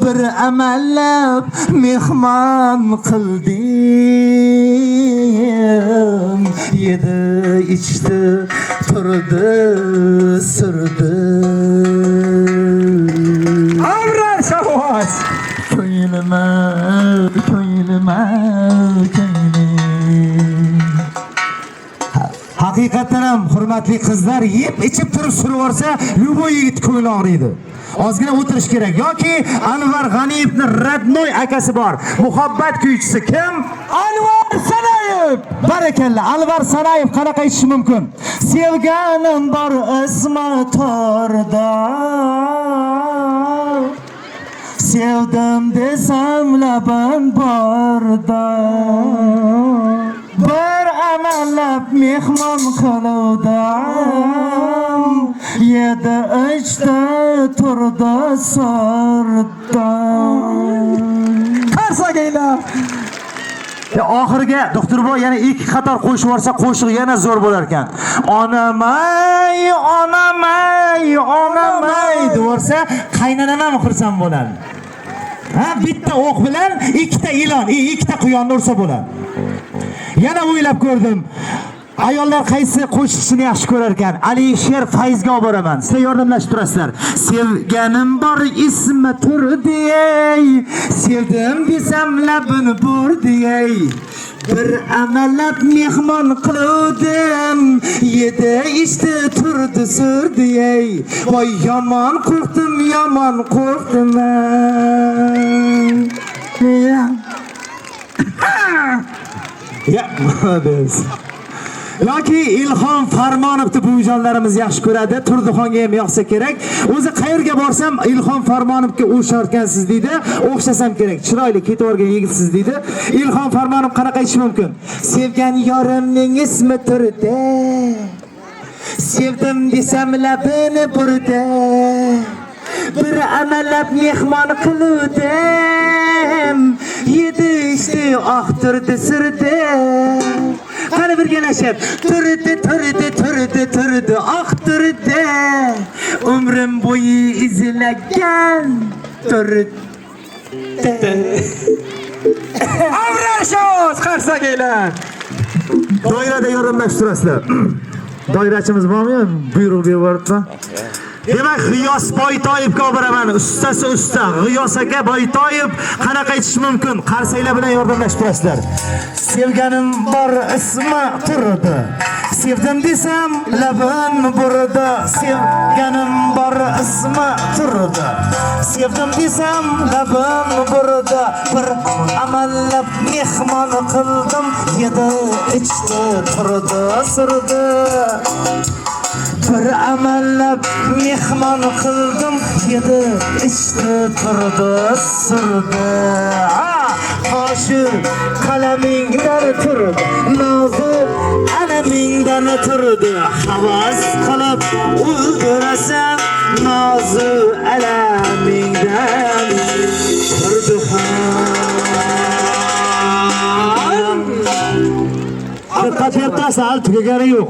bir amallab mehmon qildim. Yedi ichdi turdi surdi. Avrar Shavvoz. Ko'ylima ko'ylima haqiqatan ham hurmatli qizlar yeb ichib turib suraversa luboy yigit ko'ngli og'riydi. Ozgina o'tirish kerak. Yoki Anvar G'aniyevning Radnoy akasi bor. Muhabbat kuychisi kim? Anvar Sanayev. Barakalla. Anvar Sanayev qanaqa aytishi mumkin? Sevganim bor ismi torda. Sevdim desam labim borda. Bir amallab mehmon qiluvdim. Yedi ichdi turdi surdi. Qarsagaylar. Oxirga doktorboy yana ikki qator qo'shib yuborsa qo'shiq yana zo'r bo'lar ekan. Onamay, onamay, onamay devorsa qaynanam ham xursand bo'ladi. Ha, bitta o'q bilan ikkita ilon, ikkita quyonni ursa bo'ladi. Yana o'ylab ko'rdim. Ayollar qaysi qo'shiqchini yaxshi ko'rar ekan? Alisher Fayzga olib boraman. Sizlar yordamlashib turasizlar. Sevganim bor ismi turdiyey. Sevdim desam labini burdiyey. Bir amallab mehmon qildim. Yedi ichdi turdi surdiyey. Voy yomon qo'rqdim, yomon qo'rqdim. Ya, biz yoki Ilhom Farmonovni buvijonlarimiz yaxshi ko'radi. Turdixonga ham yoqsa kerak. O'zi qayerga borsam Ilhom Farmonovga o'xsharkansiz deydi. O'xshasam kerak. Chiroyli ketavergan yigitsiz deydi. Ilhom Farmonov qanaqa aytishi mumkin? Sevgan yorimning ismi turdi. Sevdim desam labini burdi. Bir amallab mehmon qiluvdim. Yedi ichdi turdi surdi. Qani birgalashib turdi turdi umrim bo'yi izlagan turdi. Avrar Shavvoz qarsagaylar. Doirada yordamlashib turasizlar. Doirachimiz bormi? Buyruq berib yuboribdi. Demak, G'iyos Boytoyevga olib boraman. Ustasi usta G'iyos aka Boytoyev qanaqa aytishi mumkin? Qarsanglar bilan yordamlashib turasizlar. Sevganim bor ismi turdi. Sevdim desam labim burdi. Sevganim bor ismi turdi. Sevdim desam labim burdi. Bir amallab mehmon qildim. Yedi ichdi turdi surdi. Bir amallab mehmon qildim. Yedi ichdi turdi surdi. Hoshir qalamingdan turdi. Nozi alamingdan turdi. Havas qilib o'ldirasan. Nozi alamingdan turdi. Diqqat berib turasizlar, tugagani yo'q.